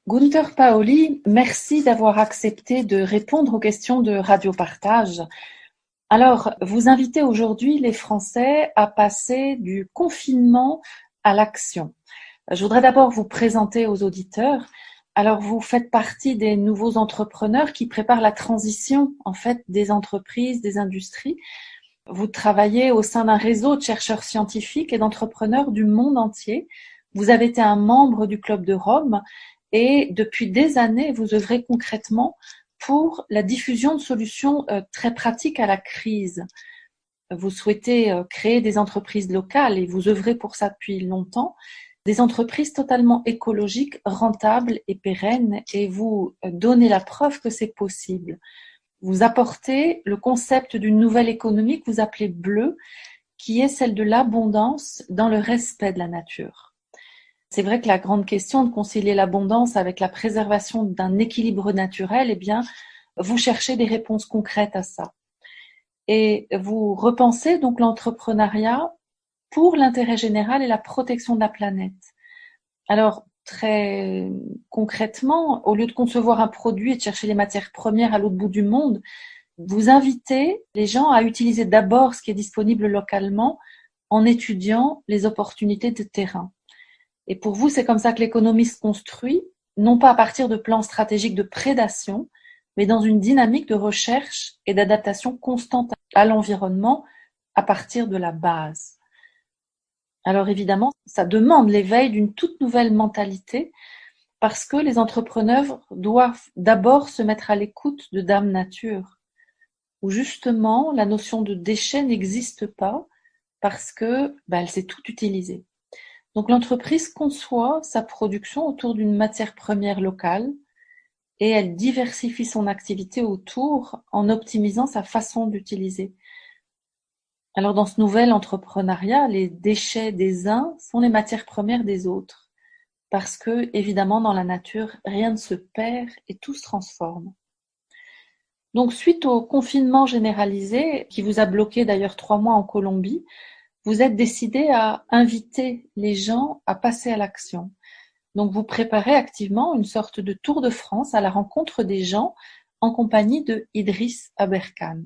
Gunther Paoli, merci d'avoir accepté de répondre aux questions de Radio Partage. Alors, vous invitez aujourd'hui les Français à passer du confinement à l'action. Je voudrais d'abord vous présenter aux auditeurs. Alors, vous faites partie des nouveaux entrepreneurs qui préparent la transition, en fait, des entreprises, des industries. Vous travaillez au sein d'un réseau de chercheurs scientifiques et d'entrepreneurs du monde entier. Vous avez été un membre du Club de Rome et depuis des années, vous œuvrez concrètement pour la diffusion de solutions très pratiques à la crise. Vous souhaitez créer des entreprises locales et vous œuvrez pour ça depuis longtemps, des entreprises totalement écologiques, rentables et pérennes, et vous donnez la preuve que c'est possible. Vous apportez le concept d'une nouvelle économie que vous appelez bleue, qui est celle de l'abondance dans le respect de la nature. C'est vrai que la grande question de concilier l'abondance avec la préservation d'un équilibre naturel, eh bien, vous cherchez des réponses concrètes à ça. Et vous repensez donc l'entrepreneuriat pour l'intérêt général et la protection de la planète. Alors, très concrètement, au lieu de concevoir un produit et de chercher les matières premières à l'autre bout du monde, vous invitez les gens à utiliser d'abord ce qui est disponible localement en étudiant les opportunités de terrain. Et pour vous, c'est comme ça que l'économie se construit, non pas à partir de plans stratégiques de prédation, mais dans une dynamique de recherche et d'adaptation constante à l'environnement à partir de la base. Alors évidemment, ça demande l'éveil d'une toute nouvelle mentalité parce que les entrepreneurs doivent d'abord se mettre à l'écoute de Dame Nature, où justement la notion de déchet n'existe pas parce que elle s'est tout utilisée. Donc l'entreprise conçoit sa production autour d'une matière première locale et elle diversifie son activité autour en optimisant sa façon d'utiliser. Alors dans ce nouvel entrepreneuriat, les déchets des uns sont les matières premières des autres. Parce que, évidemment, dans la nature, rien ne se perd et tout se transforme. Donc, suite au confinement généralisé, qui vous a bloqué d'ailleurs 3 mois en Colombie, vous êtes décidé à inviter les gens à passer à l'action. Donc, vous préparez activement une sorte de tour de France à la rencontre des gens en compagnie de Idriss Aberkan.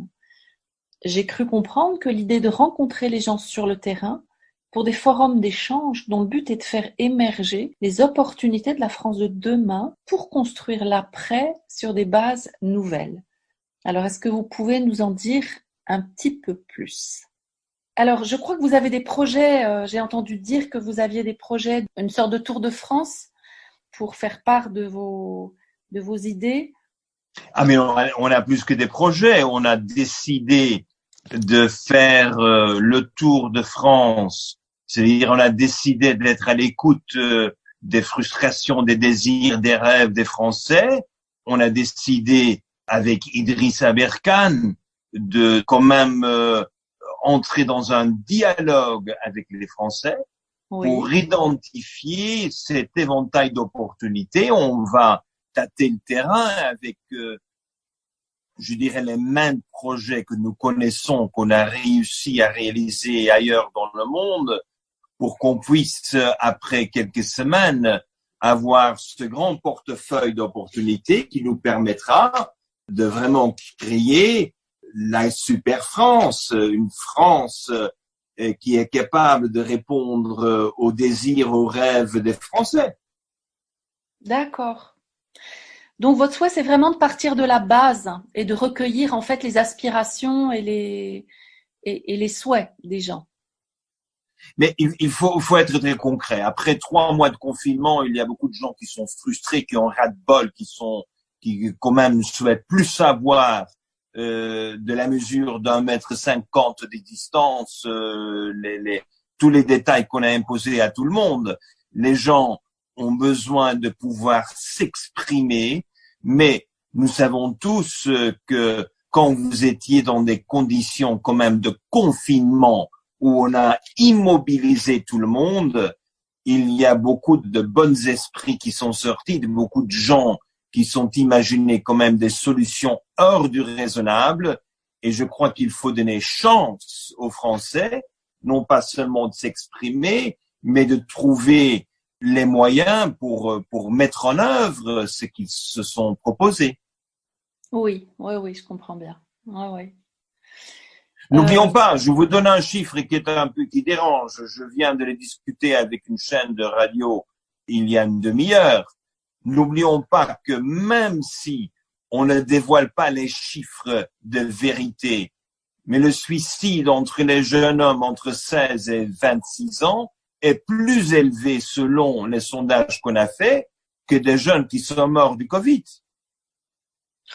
J'ai cru comprendre que l'idée de rencontrer les gens sur le terrain pour des forums d'échange dont le but est de faire émerger les opportunités de la France de demain pour construire l'après sur des bases nouvelles. Alors, est-ce que vous pouvez nous en dire un petit peu plus ? Alors, je crois que vous avez des projets, j'ai entendu dire que vous aviez des projets, une sorte de tour de France pour faire part de vos idées. Ah, mais on a plus que des projets. On a décidé de faire le tour de France. C'est-à-dire, on a décidé d'être à l'écoute des frustrations, des désirs, des rêves des Français. On a décidé, avec Idriss Aberkan, de quand même entrer dans un dialogue avec les Français pour identifier cet éventail d'opportunités. On va tâter le terrain avec, je dirais, les mains de projets que nous connaissons, qu'on a réussi à réaliser ailleurs dans le monde, pour qu'on puisse, après quelques semaines, avoir ce grand portefeuille d'opportunités qui nous permettra de vraiment créer la super France, une France qui est capable de répondre aux désirs, aux rêves des Français. D'accord. Donc votre souhait, c'est vraiment de partir de la base et de recueillir en fait les aspirations et les souhaits des gens. Mais il faut être très concret. Après 3 mois de confinement, il y a beaucoup de gens qui sont frustrés, qui ont ras-le-bol, qui quand même souhaitent plus savoir de la mesure d'1,50 m de distance, tous les détails qu'on a imposés à tout le monde. Les gens ont besoin de pouvoir s'exprimer, mais nous savons tous que quand vous étiez dans des conditions quand même de confinement où on a immobilisé tout le monde, il y a beaucoup de bons esprits qui sont sortis, de beaucoup de gens qui sont imaginés quand même des solutions hors du raisonnable. Et je crois qu'il faut donner chance aux Français, non pas seulement de s'exprimer, mais de trouver les moyens pour mettre en œuvre ce qu'ils se sont proposés. Oui, oui, oui, je comprends bien. Ouais, ouais. N'oublions pas, je vous donne un chiffre qui est un peu qui dérange. Je viens de les discuter avec une chaîne de radio il y a une demi-heure. N'oublions pas que même si on ne dévoile pas les chiffres de vérité, mais le suicide entre les jeunes hommes entre 16 et 26 ans est plus élevé selon les sondages qu'on a faits que des jeunes qui sont morts du Covid.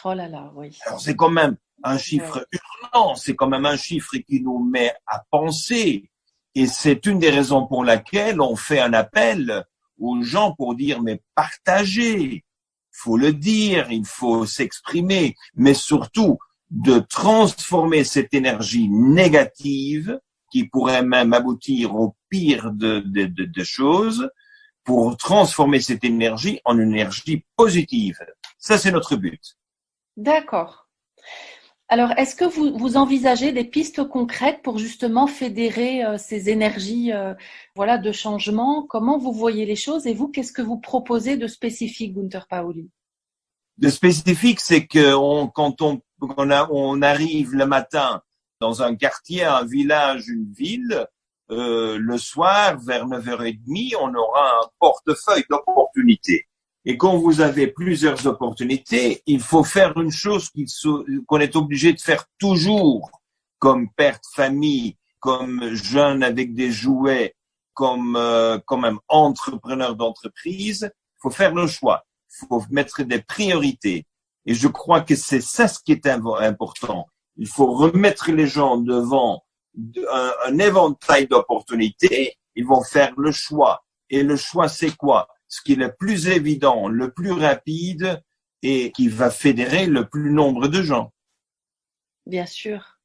Oh là là, oui. Alors c'est quand même un chiffre hurlant, c'est quand même un chiffre qui nous met à penser. Et c'est une des raisons pour laquelle on fait un appel aux gens pour dire, mais partagez. Il faut le dire, il faut s'exprimer, mais surtout de transformer cette énergie négative qui pourrait même aboutir au pire de choses pour transformer cette énergie en une énergie positive. Ça, c'est notre but. D'accord. Alors, est-ce que vous envisagez des pistes concrètes pour justement fédérer ces énergies voilà, de changement? Comment vous voyez les choses et vous, qu'est-ce que vous proposez de spécifique, Gunther Pauli? De spécifique, c'est que quand on arrive le matin dans un quartier, un village, une ville, le soir, vers 9h30, on aura un portefeuille d'opportunités. Et quand vous avez plusieurs opportunités, il faut faire une chose qu'on est obligé de faire toujours, comme père de famille, comme jeune avec des jouets, comme même entrepreneur d'entreprise. Il faut faire le choix. Il faut mettre des priorités. Et je crois que c'est ça ce qui est important. Il faut remettre les gens devant un éventail d'opportunités. Ils vont faire le choix. Et le choix, c'est quoi? Ce qui est le plus évident, le plus rapide et qui va fédérer le plus nombre de gens. Bien sûr,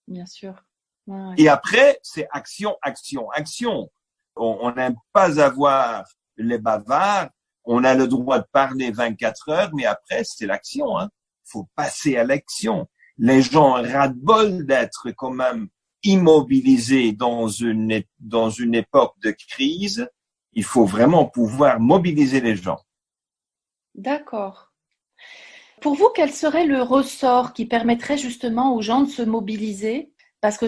bien sûr. Ouais. Et après, c'est action, action, action. On n'aime pas avoir les bavards. On a le droit de parler 24 heures, mais après, c'est l'action. Hein. Faut passer à l'action. Les gens ras-le-bol d'être quand même immobilisés dans une époque de crise. Il faut vraiment pouvoir mobiliser les gens. D'accord. Pour vous, quel serait le ressort qui permettrait justement aux gens de se mobiliser? Parce que,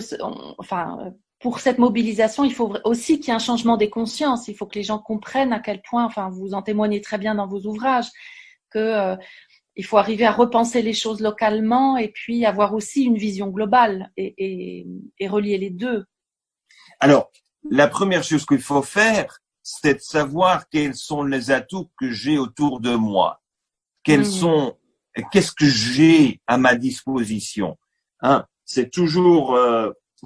enfin, pour cette mobilisation, il faut aussi qu'il y ait un changement des consciences. Il faut que les gens comprennent à quel point, enfin, vous en témoignez très bien dans vos ouvrages, que il faut arriver à repenser les choses localement et puis avoir aussi une vision globale et relier les deux. Alors, la première chose qu'il faut faire, c'est de savoir quels sont les atouts que j'ai autour de moi. Qu'est-ce que j'ai à ma disposition? Hein, c'est toujours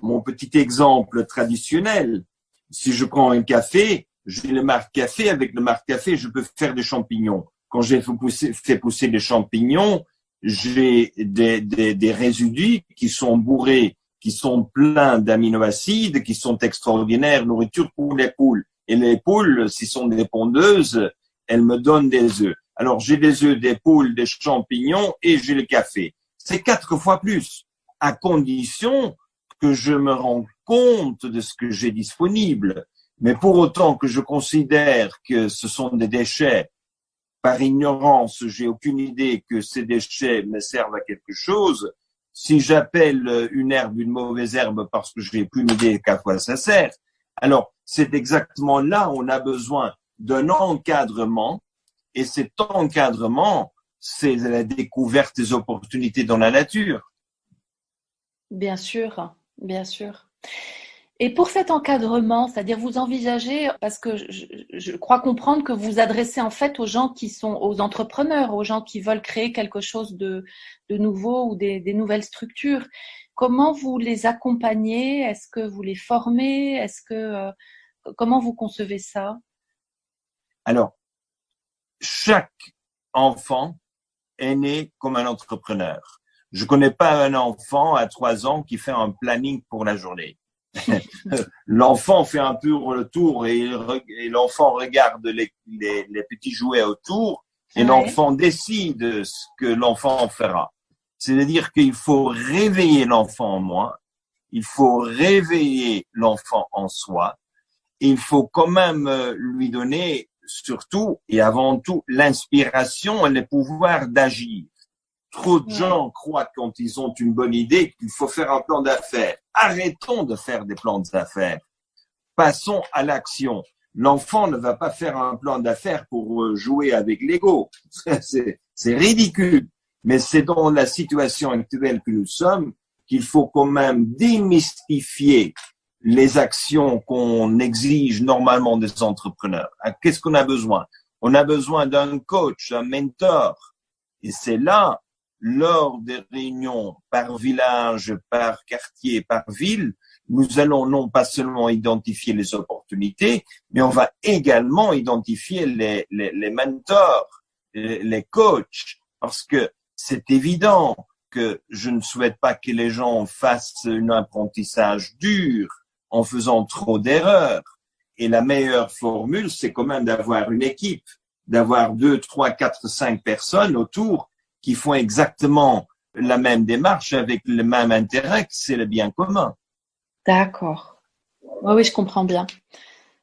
mon petit exemple traditionnel. Si je prends un café, j'ai le marc café. Avec le marc café, je peux faire des champignons. Quand j'ai fait pousser des champignons, j'ai des résidus qui sont bourrés, qui sont pleins d'aminoacides, qui sont extraordinaires, nourriture pour les poules. Et les poules, si sont des pondeuses, elles me donnent des œufs. Alors, j'ai des œufs, des poules, des champignons et j'ai le café. C'est 4 fois plus, à condition que je me rende compte de ce que j'ai disponible. Mais pour autant que je considère que ce sont des déchets, par ignorance, j'ai aucune idée que ces déchets me servent à quelque chose. Si j'appelle une herbe une mauvaise herbe parce que j'ai aucune idée à quoi ça sert, alors c'est exactement là où on a besoin d'un encadrement. Et cet encadrement, c'est la découverte des opportunités dans la nature. Bien sûr, bien sûr. Et pour cet encadrement, c'est-à-dire vous envisagez, parce que je crois comprendre que vous adressez en fait aux gens qui sont, aux entrepreneurs, aux gens qui veulent créer quelque chose de nouveau ou des nouvelles structures. Comment vous les accompagnez? Est-ce que vous les formez? Comment vous concevez ça? Alors, chaque enfant est né comme un entrepreneur. Je connais pas un enfant à 3 ans qui fait un planning pour la journée. L'enfant fait un peu le tour et l'enfant regarde les petits jouets autour et l'enfant décide ce que l'enfant fera. C'est-à-dire qu'il faut réveiller l'enfant en moi, il faut réveiller l'enfant en soi, et il faut quand même lui donner surtout et avant tout l'inspiration et le pouvoir d'agir. Trop de gens croient quand ils ont une bonne idée qu'il faut faire un plan d'affaires. Arrêtons de faire des plans d'affaires. Passons à l'action. L'enfant ne va pas faire un plan d'affaires pour jouer avec Lego. C'est ridicule. Mais c'est dans la situation actuelle que nous sommes qu'il faut quand même démystifier les actions qu'on exige normalement des entrepreneurs. Qu'est-ce qu'on a besoin? On a besoin d'un coach, un mentor. Et c'est là, lors des réunions par village, par quartier, par ville, nous allons non pas seulement identifier les opportunités, mais on va également identifier les mentors, les coachs, parce que c'est évident que je ne souhaite pas que les gens fassent un apprentissage dur en faisant trop d'erreurs. Et la meilleure formule, c'est quand même d'avoir une équipe, d'avoir 2, 3, 4, 5 personnes autour qui font exactement la même démarche avec le même intérêt, que c'est le bien commun. D'accord. Oui, je comprends bien.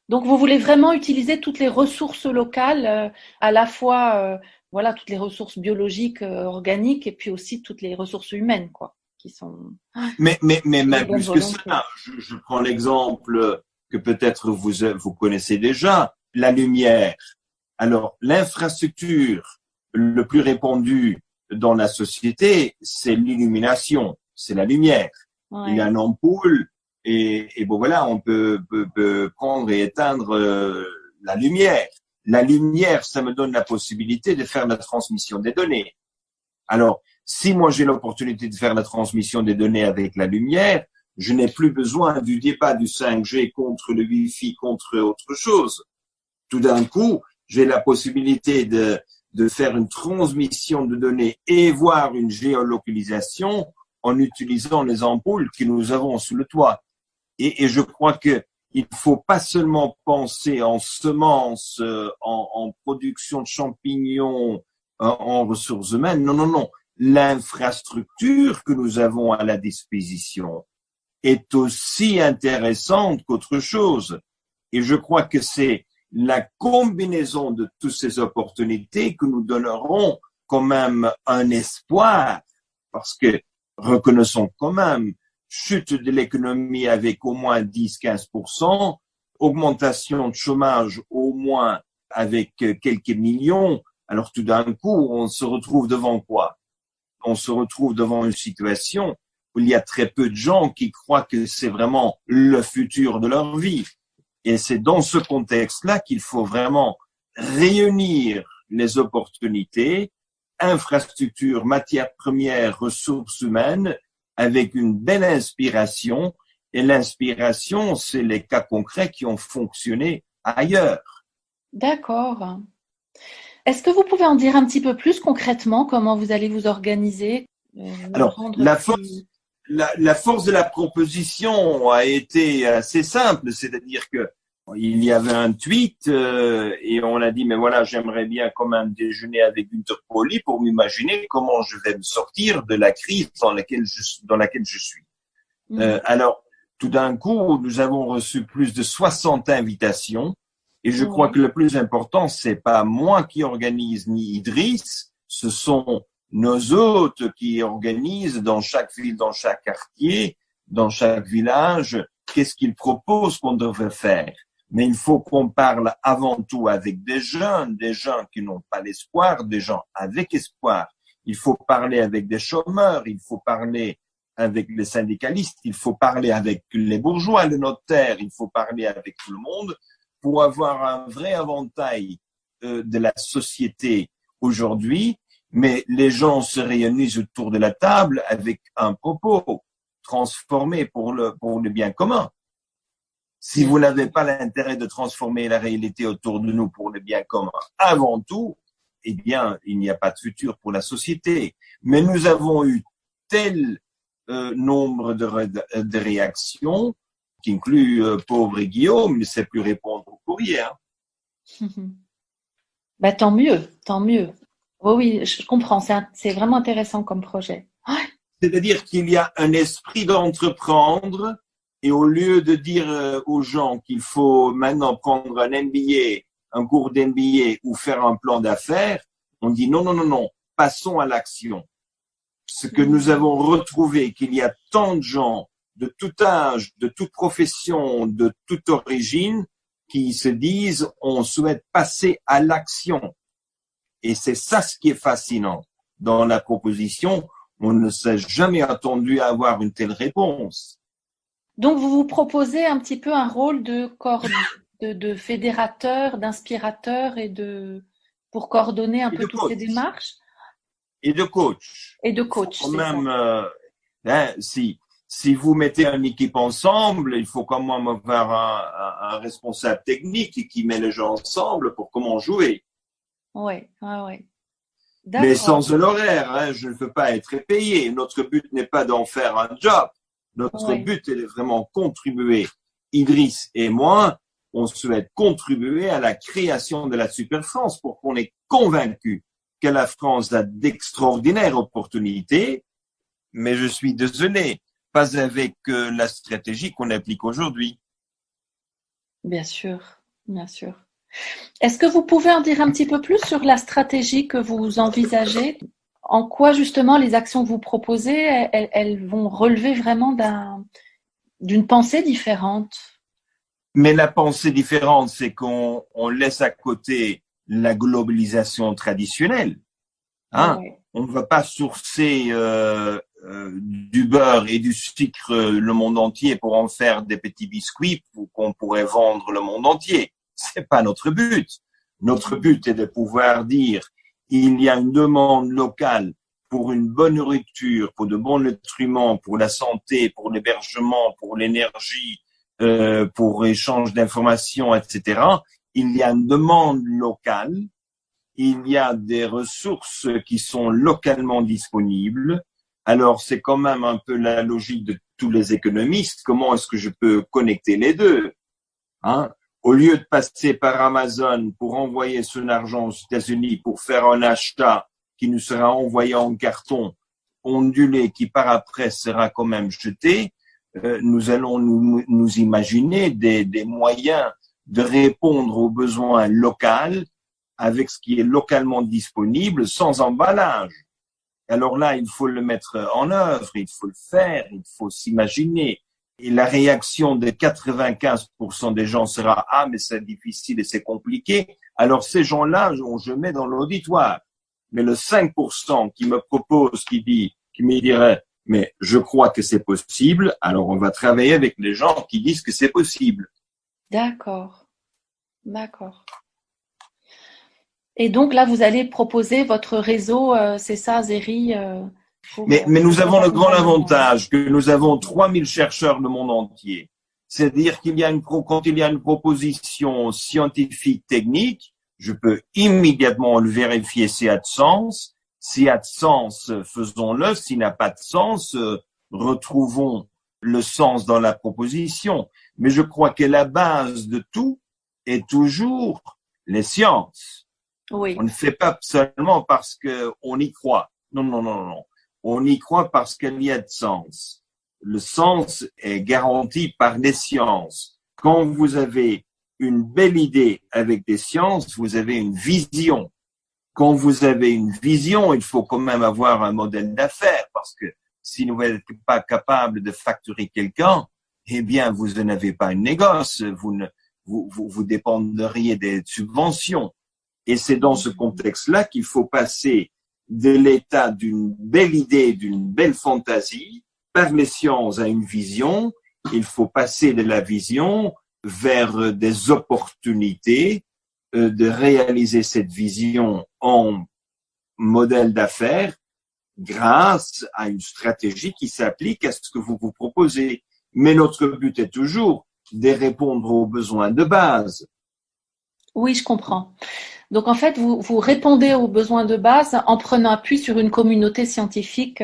Donc, vous voulez vraiment utiliser toutes les ressources locales, à la fois, voilà, toutes les ressources biologiques, organiques, et puis aussi toutes les ressources humaines, quoi, qui sont Mais même plus que volonté. ça, je prends l'exemple que peut-être vous connaissez déjà, la lumière. Alors, l'infrastructure le plus répandue dans la société, c'est l'illumination, c'est la lumière. Ouais. Il y a une ampoule et bon voilà, on peut prendre et éteindre la lumière. La lumière, ça me donne la possibilité de faire la transmission des données. Alors, si moi j'ai l'opportunité de faire la transmission des données avec la lumière, je n'ai plus besoin du débat du 5G contre le Wi-Fi, contre autre chose. Tout d'un coup, j'ai la possibilité de faire une transmission de données et voir une géolocalisation en utilisant les ampoules que nous avons sous le toit. Et je crois que il faut pas seulement penser en semences, en production de champignons, en ressources humaines. Non, non, non. L'infrastructure que nous avons à la disposition est aussi intéressante qu'autre chose. Et je crois que c'est la combinaison de toutes ces opportunités que nous donneront quand même un espoir, parce que reconnaissons quand même, chute de l'économie avec au moins 10-15%, augmentation de chômage au moins avec quelques millions. Alors tout d'un coup, on se retrouve devant quoi? On se retrouve devant une situation où il y a très peu de gens qui croient que c'est vraiment le futur de leur vie. Et c'est dans ce contexte-là qu'il faut vraiment réunir les opportunités, infrastructures, matières premières, ressources humaines, avec une belle inspiration. Et l'inspiration, c'est les cas concrets qui ont fonctionné ailleurs. D'accord. Est-ce que vous pouvez en dire un petit peu plus concrètement comment vous allez vous organiser? Alors, la force de la proposition a été assez simple, c'est-à-dire que il y avait un tweet et on a dit mais voilà, j'aimerais bien quand même déjeuner avec Interpoli pour m'imaginer comment je vais me sortir de la crise dans laquelle je suis. Alors tout d'un coup, nous avons reçu plus de 60 invitations et je crois que le plus important, c'est pas moi qui organise ni Idriss, ce sont nos hôtes qui organisent dans chaque ville, dans chaque quartier, dans chaque village, qu'est-ce qu'ils proposent qu'on devrait faire. Mais il faut qu'on parle avant tout avec des gens qui n'ont pas l'espoir, des gens avec espoir. Il faut parler avec des chômeurs, il faut parler avec les syndicalistes, il faut parler avec les bourgeois, les notaires, il faut parler avec tout le monde pour avoir un vrai éventail de la société aujourd'hui. Mais les gens se réunissent autour de la table avec un propos transformé pour le bien commun. Si vous n'avez pas l'intérêt de transformer la réalité autour de nous pour le bien commun avant tout, eh bien, il n'y a pas de futur pour la société. Mais nous avons eu tel nombre de réactions, qui inclut pauvre Guillaume, ne sait plus répondre au courrier. Hein. Bah, tant mieux, tant mieux. Oui, je comprends, c'est vraiment intéressant comme projet. Ouais. C'est-à-dire qu'il y a un esprit d'entreprendre. Et au lieu de dire aux gens qu'il faut maintenant prendre un MBA, un cours d'MBA ou faire un plan d'affaires, on dit non, non, non, non, passons à l'action. Ce que nous avons retrouvé, qu'il y a tant de gens de tout âge, de toute profession, de toute origine, qui se disent on souhaite passer à l'action. Et c'est ça ce qui est fascinant. Dans la proposition, on ne s'est jamais attendu à avoir une telle réponse. Donc, vous vous proposez un petit peu un rôle de fédérateur, d'inspirateur pour coordonner un peu toutes ces démarches. Et de coach. Et de coach, c'est même, ça. Si vous mettez une équipe ensemble, il faut quand même avoir un responsable technique qui met les gens ensemble pour comment jouer. Oui, oui. Mais sans honoraire, hein, je ne veux pas être payé. Notre but n'est pas d'en faire un job. Notre but est de vraiment contribuer. Idriss et moi, on souhaite contribuer à la création de la Super France pour qu'on est convaincu que la France a d'extraordinaires opportunités. Mais je suis désolé, pas avec la stratégie qu'on applique aujourd'hui. Bien sûr, bien sûr. Est-ce que vous pouvez en dire un petit peu plus sur la stratégie que vous envisagez? En quoi justement les actions que vous proposez, elles vont relever vraiment d'une pensée différente? Mais la pensée différente, c'est qu'on laisse à côté la globalisation traditionnelle. Hein? Ouais. On ne va pas sourcer du beurre et du sucre le monde entier pour en faire des petits biscuits qu'on pourrait vendre le monde entier. C'est pas notre but. Notre but est de pouvoir dire il y a une demande locale pour une bonne nourriture, pour de bons nutriments, pour la santé, pour l'hébergement, pour l'énergie, pour échange d'informations, etc. Il y a une demande locale, il y a des ressources qui sont localement disponibles. Alors, c'est quand même un peu la logique de tous les économistes. Comment est-ce que je peux connecter les deux, hein? Au lieu de passer par Amazon pour envoyer son argent aux États-Unis pour faire un achat qui nous sera envoyé en carton ondulé, qui par après sera quand même jeté, nous allons nous imaginer des moyens de répondre aux besoins locaux avec ce qui est localement disponible sans emballage. Alors là, il faut le mettre en œuvre, il faut le faire, il faut s'imaginer. Et la réaction de 95% des gens sera « Ah, mais c'est difficile et c'est compliqué ». Alors ces gens-là, je mets dans l'auditoire. Mais le 5% qui me propose, qui me dirait « Mais je crois que c'est possible », alors on va travailler avec les gens qui disent que c'est possible. D'accord. D'accord. Et donc là, vous allez proposer votre réseau, c'est ça, Zeri Mais nous avons le grand avantage que nous avons 3000 chercheurs du monde entier. C'est-à-dire qu'il y a quand il y a une proposition scientifique technique, je peux immédiatement le vérifier s'il a de sens. S'il a de sens, faisons-le. S'il n'a pas de sens, retrouvons le sens dans la proposition. Mais je crois que la base de tout est toujours les sciences. Oui. On ne fait pas seulement parce qu'on y croit. Non, non, non, non. On y croit parce qu'il y a de sens. Le sens est garanti par les sciences. Quand vous avez une belle idée avec des sciences, vous avez une vision. Quand vous avez une vision, il faut quand même avoir un modèle d'affaires parce que si vous n'êtes pas capable de facturer quelqu'un, eh bien, vous n'avez pas un négoce. Vous dépendriez des subventions. Et c'est dans ce contexte-là qu'il faut passer de l'état d'une belle idée, d'une belle fantaisie, par les sciences à une vision. Il faut passer de la vision vers des opportunités de réaliser cette vision en modèle d'affaires grâce à une stratégie qui s'applique à ce que vous vous proposez. Mais notre but est toujours de répondre aux besoins de base. Oui, je comprends. Donc, en fait, vous répondez aux besoins de base en prenant appui sur une communauté scientifique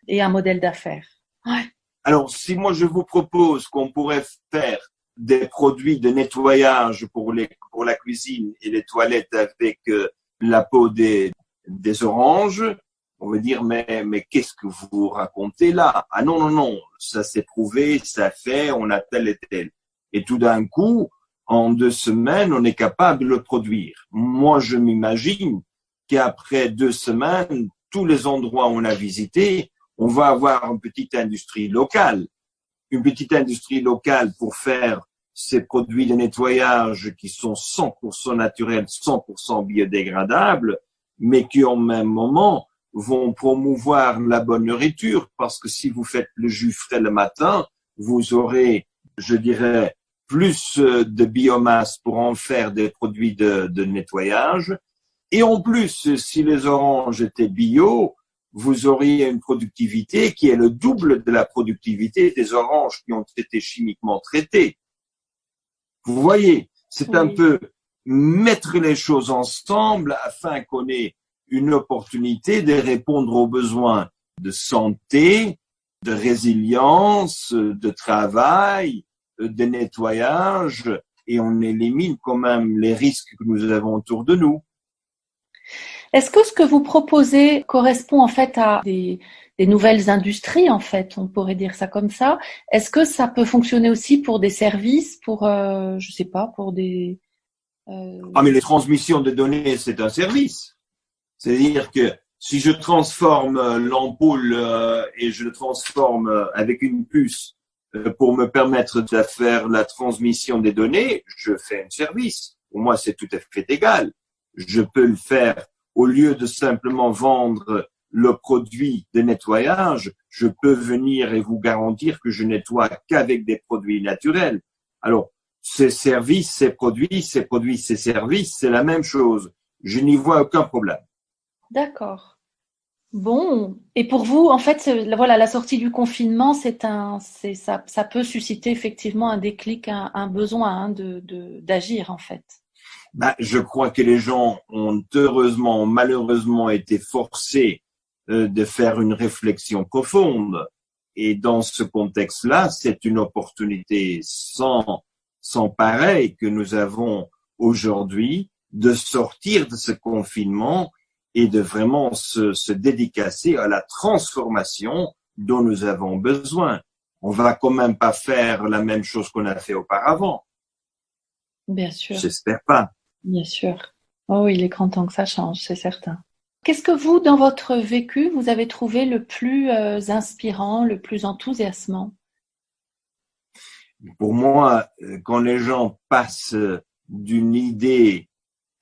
et un modèle d'affaires. Ouais. Alors, si moi je vous propose qu'on pourrait faire des produits de nettoyage pour la cuisine et les toilettes avec la peau des oranges, on va dire mais qu'est-ce que vous racontez là? Ah non, non, non, ça s'est prouvé, ça fait, on a tel et tel. Et tout d'un coup, en 2 semaines, on est capable de le produire. Moi, je m'imagine qu'après 2 semaines, tous les endroits où on a visité, on va avoir une petite industrie locale. Une petite industrie locale pour faire ces produits de nettoyage qui sont 100% naturels, 100% biodégradables, mais qui en même moment vont promouvoir la bonne nourriture, parce que si vous faites le jus frais le matin, vous aurez, je dirais, plus de biomasse pour en faire des produits de nettoyage. Et en plus, si les oranges étaient bio, vous auriez une productivité qui est le double de la productivité des oranges qui ont été chimiquement traitées. Vous voyez, c'est un peu mettre les choses ensemble afin qu'on ait une opportunité de répondre aux besoins de santé, de résilience, de travail, de nettoyage, et on élimine quand même les risques que nous avons autour de nous. Est-ce que ce que vous proposez correspond en fait à des nouvelles industries, en fait, on pourrait dire ça comme ça? Est-ce que ça peut fonctionner aussi pour des services, pour, je sais pas, pour des... Ah, mais les transmissions de données, c'est un service. C'est-à-dire que si je transforme l'ampoule et je le transforme avec une puce pour me permettre de faire la transmission des données, je fais un service. Pour moi, c'est tout à fait égal. Je peux le faire au lieu de simplement vendre le produit de nettoyage, je peux venir et vous garantir que je nettoie qu'avec des produits naturels. Alors, ces services, ces produits, ces services, c'est la même chose. Je n'y vois aucun problème. D'accord. Bon. Et pour vous, en fait, voilà, la sortie du confinement, ça peut susciter effectivement un déclic, un besoin d'agir, en fait. Je crois que les gens ont heureusement, malheureusement été forcés de faire une réflexion profonde. Et dans ce contexte-là, c'est une opportunité sans pareil que nous avons aujourd'hui de sortir de ce confinement et de vraiment se dédicacer à la transformation dont nous avons besoin. On va quand même pas faire la même chose qu'on a fait auparavant. Bien sûr. J'espère pas. Bien sûr. Oh, il est grand temps que ça change, c'est certain. Qu'est-ce que vous, dans votre vécu, vous avez trouvé le plus inspirant, le plus enthousiasmant? Pour moi, quand les gens passent d'une idée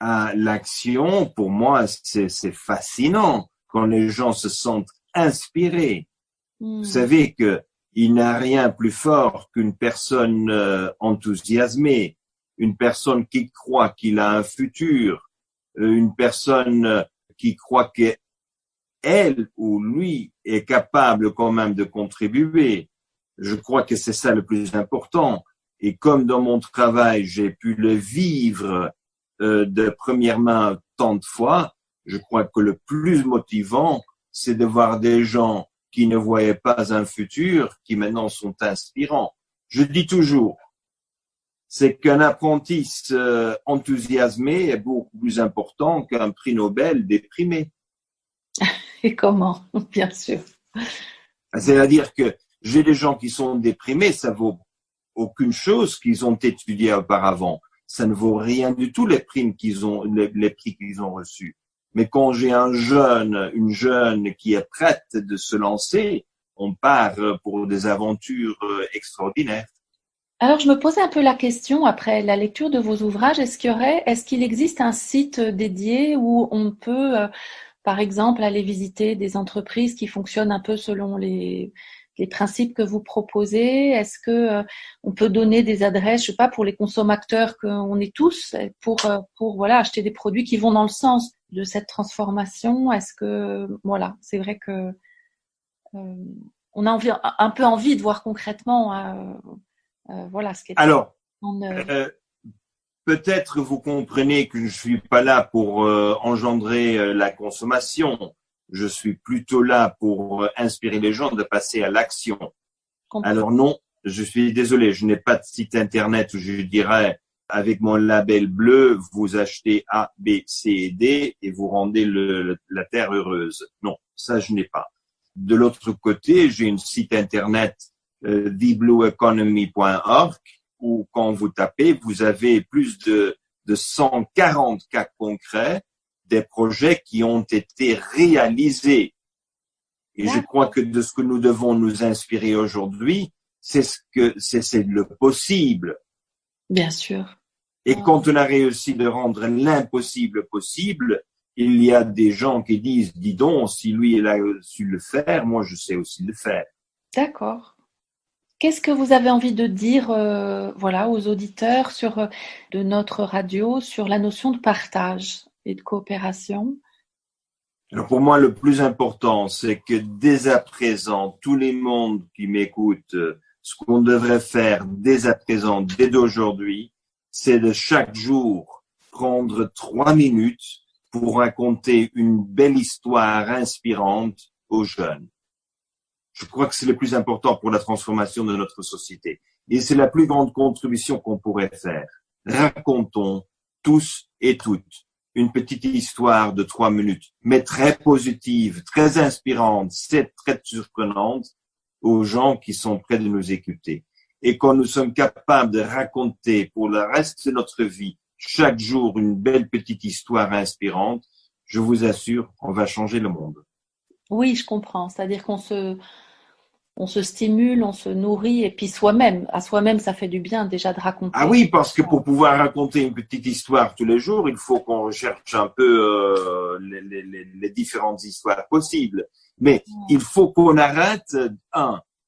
à l'action, pour moi, c'est fascinant. Quand les gens se sentent inspirés. Vous savez que il n'y a rien plus fort qu'une personne enthousiasmée, une personne qui croit qu'il a un futur, une personne qui croit qu'elle ou lui est capable quand même de contribuer. Je crois que c'est ça le plus important. Et comme dans mon travail, j'ai pu le vivre de première main tant de fois, je crois que le plus motivant, c'est de voir des gens qui ne voyaient pas un futur, qui maintenant sont inspirants. Je dis toujours, c'est qu'un apprenti enthousiasmé est beaucoup plus important qu'un prix Nobel déprimé. Et comment? Bien sûr. C'est-à-dire que j'ai des gens qui sont déprimés, ça vaut aucune chose qu'ils ont étudié auparavant. Ça ne vaut rien du tout les prix qu'ils ont reçus. Mais quand j'ai une jeune qui est prête de se lancer, on part pour des aventures extraordinaires. Alors, je me posais un peu la question, après la lecture de vos ouvrages, est-ce qu'il existe un site dédié où on peut, par exemple, aller visiter des entreprises qui fonctionnent un peu selon les principes que vous proposez? Est-ce que on peut donner des adresses, je sais pas, pour les consommateurs qu'on est tous, pour voilà, acheter des produits qui vont dans le sens de cette transformation? Est-ce que, voilà, c'est vrai que on a un peu envie de voir concrètement voilà ce qui est Alors, en peut-être vous comprenez que je suis pas là pour engendrer la consommation. Je suis plutôt là pour inspirer les gens de passer à l'action. Alors non, je suis désolé, je n'ai pas de site internet où je dirais avec mon label bleu, vous achetez A, B, C et D et vous rendez la terre heureuse. Non, ça je n'ai pas. De l'autre côté, j'ai un site internet theblueeconomy.org où quand vous tapez, vous avez plus de 140 cas concrets des projets qui ont été réalisés. Et je crois que de ce que nous devons nous inspirer aujourd'hui, c'est le possible. Bien sûr. Et quand on a réussi de rendre l'impossible possible, il y a des gens qui disent, dis donc, si lui il a su le faire, moi je sais aussi le faire. D'accord. Qu'est-ce que vous avez envie de dire, voilà, aux auditeurs de notre radio sur la notion de partage et de coopération? Alors pour moi, le plus important, c'est que dès à présent, tous les mondes qui m'écoutent, ce qu'on devrait faire dès à présent, dès d'aujourd'hui, c'est de chaque jour prendre 3 minutes pour raconter une belle histoire inspirante aux jeunes. Je crois que c'est le plus important pour la transformation de notre société. Et c'est la plus grande contribution qu'on pourrait faire. Racontons tous et toutes une petite histoire de 3 minutes, mais très positive, très inspirante, c'est très surprenante aux gens qui sont près de nous écouter. Et quand nous sommes capables de raconter pour le reste de notre vie, chaque jour, une belle petite histoire inspirante, je vous assure, on va changer le monde. Oui, je comprends. C'est-à-dire on se stimule, on se nourrit, et puis à soi-même, ça fait du bien déjà de raconter. Ah oui, parce que pour pouvoir raconter une petite histoire tous les jours, il faut qu'on recherche un peu les différentes histoires possibles. Mais il faut qu'on arrête,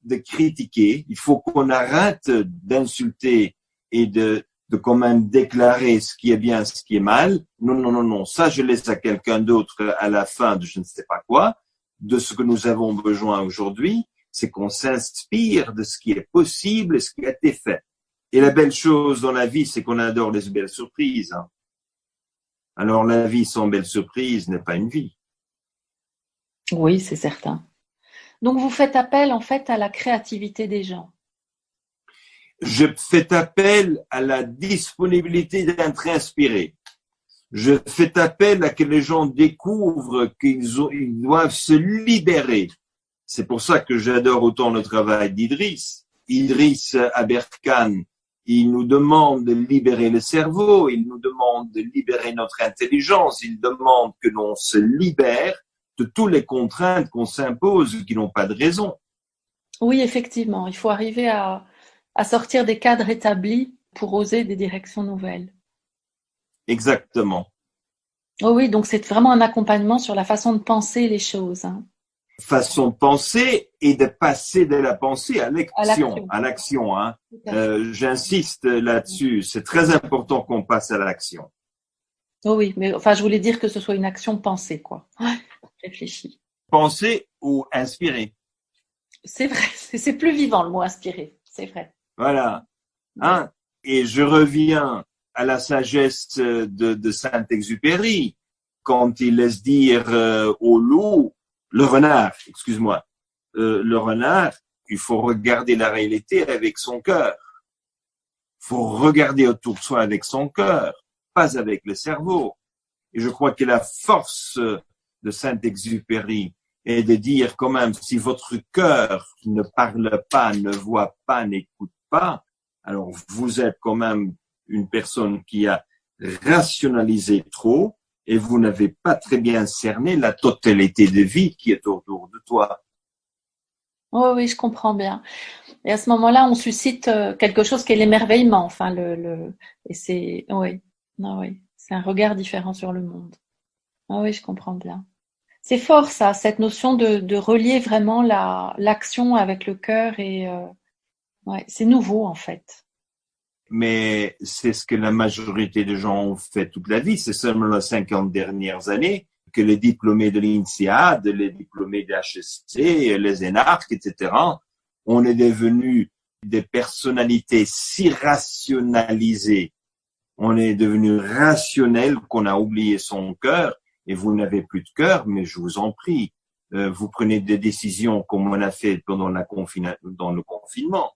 de critiquer, il faut qu'on arrête d'insulter et de quand même déclarer ce qui est bien, ce qui est mal. Non, non, non, non, ça je laisse à quelqu'un d'autre à la fin de je ne sais pas quoi, de ce que nous avons besoin aujourd'hui. C'est qu'on s'inspire de ce qui est possible et ce qui a été fait. Et la belle chose dans la vie, c'est qu'on adore les belles surprises. Alors la vie sans belles surprises n'est pas une vie. Oui, c'est certain. Donc vous faites appel en fait à la créativité des gens. Je fais appel à la disponibilité d'être inspiré. Je fais appel à que les gens découvrent ils doivent se libérer. C'est pour ça que j'adore autant le travail d'Idriss. Idriss Aberkan, il nous demande de libérer le cerveau, il nous demande de libérer notre intelligence, il demande que l'on se libère de toutes les contraintes qu'on s'impose qui n'ont pas de raison. Oui, effectivement, il faut arriver à sortir des cadres établis pour oser des directions nouvelles. Exactement. Oh oui, donc c'est vraiment un accompagnement sur la façon de penser les choses. Façon de penser et de passer de la pensée à l'action. J'insiste là-dessus. C'est très important qu'on passe à l'action. Oh oui, mais enfin, je voulais dire que ce soit une action pensée, quoi. Réfléchie. Penser ou inspirer. C'est vrai, c'est plus vivant le mot inspirer, c'est vrai. Voilà. Et je reviens à la sagesse de Saint-Exupéry quand il laisse dire au loup, le renard, le renard, il faut regarder la réalité avec son cœur. Il faut regarder autour de soi avec son cœur, pas avec le cerveau. Et je crois que la force de Saint-Exupéry est de dire quand même, si votre cœur ne parle pas, ne voit pas, n'écoute pas, alors vous êtes quand même une personne qui a rationalisé trop, et vous n'avez pas très bien cerné la totalité de vie qui est autour de toi. Oh oui, je comprends bien. Et à ce moment-là, on suscite quelque chose qui est l'émerveillement. Enfin, et c'est, oui, oui, c'est un regard différent sur le monde. Ah oui, je comprends bien. C'est fort ça, cette notion de relier vraiment l'action avec le cœur et ouais, c'est nouveau en fait. Mais c'est ce que la majorité des gens ont fait toute la vie. C'est seulement les 50 dernières années que les diplômés de l'INSEAD, les diplômés de HEC, les énarques, etc., on est devenus des personnalités si rationalisées. On est devenu rationnel qu'on a oublié son cœur. Et vous n'avez plus de cœur, mais je vous en prie, vous prenez des décisions comme on a fait pendant dans le confinement.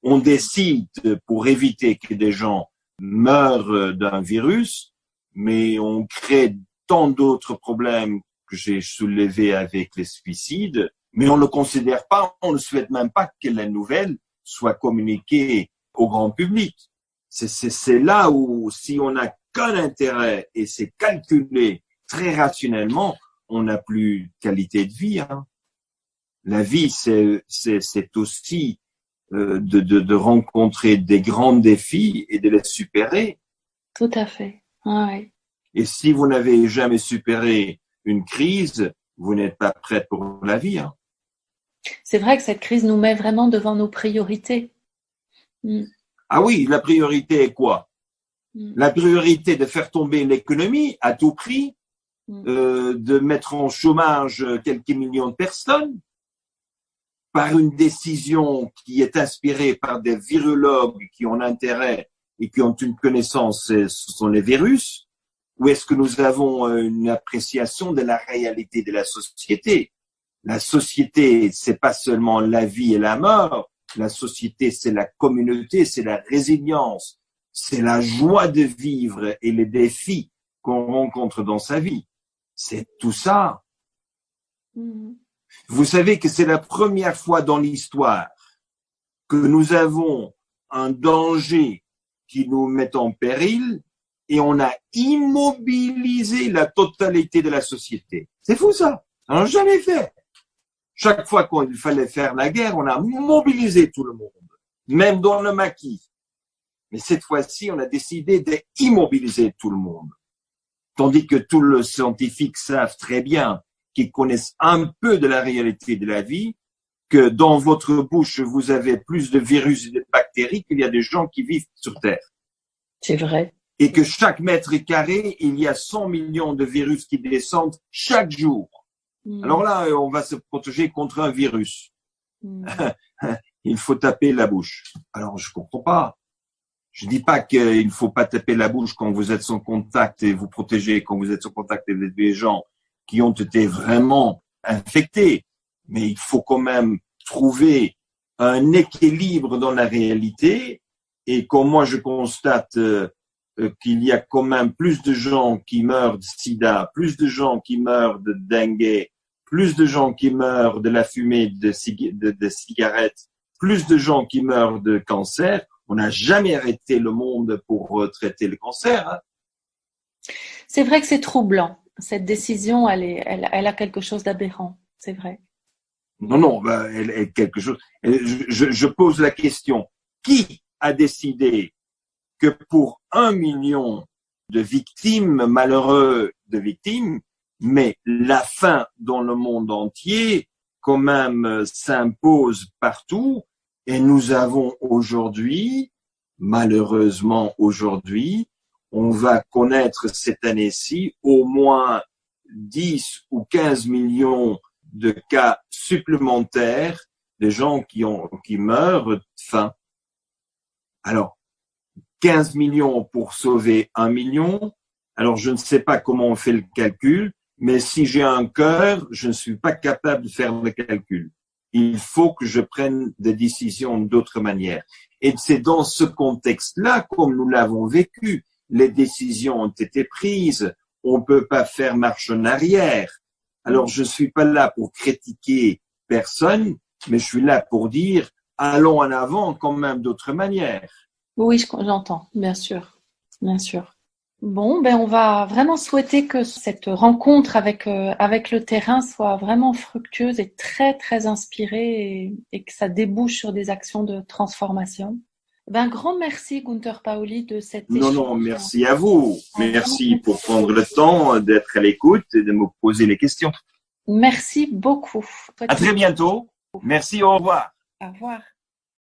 On décide pour éviter que des gens meurent d'un virus, mais on crée tant d'autres problèmes que j'ai soulevés avec les suicides, mais on ne le considère pas, on ne souhaite même pas que la nouvelle soit communiquée au grand public. C'est là où, si on n'a qu'un intérêt et c'est calculé très rationnellement, on n'a plus de qualité de vie. Hein. La vie, c'est aussi de rencontrer des grands défis et de les supérer. Tout à fait. Ah, oui. Et si vous n'avez jamais supéré une crise, vous n'êtes pas prête pour la vie. Hein. C'est vrai que cette crise nous met vraiment devant nos priorités. Ah oui, la priorité est quoi? La priorité de faire tomber l'économie à tout prix, de mettre en chômage quelques millions de personnes, par une décision qui est inspirée par des virologues qui ont intérêt et qui ont une connaissance, ce sont les virus, ou est-ce que nous avons une appréciation de la réalité de la société? La société, c'est pas seulement la vie et la mort, la société, c'est la communauté, c'est la résilience, c'est la joie de vivre et les défis qu'on rencontre dans sa vie. C'est tout ça. Vous savez que c'est la première fois dans l'histoire que nous avons un danger qui nous met en péril et on a immobilisé la totalité de la société. C'est fou ça, on n'a jamais fait. Chaque fois qu'il fallait faire la guerre, on a mobilisé tout le monde, même dans le maquis. Mais cette fois-ci, on a décidé d'immobiliser tout le monde. Tandis que tous les scientifiques savent très bien, qui connaissent un peu de la réalité de la vie, que dans votre bouche, vous avez plus de virus et de bactéries qu'il y a des gens qui vivent sur Terre. C'est vrai. Et que chaque mètre carré, il y a 100 millions de virus qui descendent chaque jour. Alors là, on va se protéger contre un virus. Il faut taper la bouche. Alors, je comprends pas. Je dis pas qu'il ne faut pas taper la bouche quand vous êtes en contact et vous protéger quand vous êtes en contact avec des gens qui ont été vraiment infectés. Mais il faut quand même trouver un équilibre dans la réalité. Et comme moi, je constate qu'il y a quand même plus de gens qui meurent de sida, plus de gens qui meurent de dengue, plus de gens qui meurent de la fumée de cigarettes, plus de gens qui meurent de cancer. On n'a jamais arrêté le monde pour traiter le cancer. Hein. C'est vrai que c'est troublant. Cette décision, elle a quelque chose d'aberrant. C'est vrai. Non, elle est quelque chose. Je pose la question. Qui a décidé que pour 1 million de victimes, malheureux de victimes, mais la faim dans le monde entier, quand même, s'impose partout. Et nous avons aujourd'hui, malheureusement aujourd'hui, on va connaître cette année-ci au moins 10 ou 15 millions de cas supplémentaires de gens qui meurent de faim. Alors, 15 millions pour sauver 1 million. Alors, je ne sais pas comment on fait le calcul, mais si j'ai un cœur, je ne suis pas capable de faire le calcul. Il faut que je prenne des décisions d'autre manière. Et c'est dans ce contexte-là, comme nous l'avons vécu, les décisions ont été prises. On ne peut pas faire marche en arrière. Alors, je ne suis pas là pour critiquer personne, mais je suis là pour dire, allons en avant quand même d'autre manière. Oui, j'entends, bien sûr, bien sûr. Bon, on va vraiment souhaiter que cette rencontre avec le terrain soit vraiment fructueuse et très, très inspirée et que ça débouche sur des actions de transformation. Un grand merci, Gunther Pauli, de cet échange. Non, merci à vous. Merci pour prendre le temps d'être à l'écoute et de me poser les questions. Merci beaucoup. À très bientôt. Merci, au revoir. Au revoir.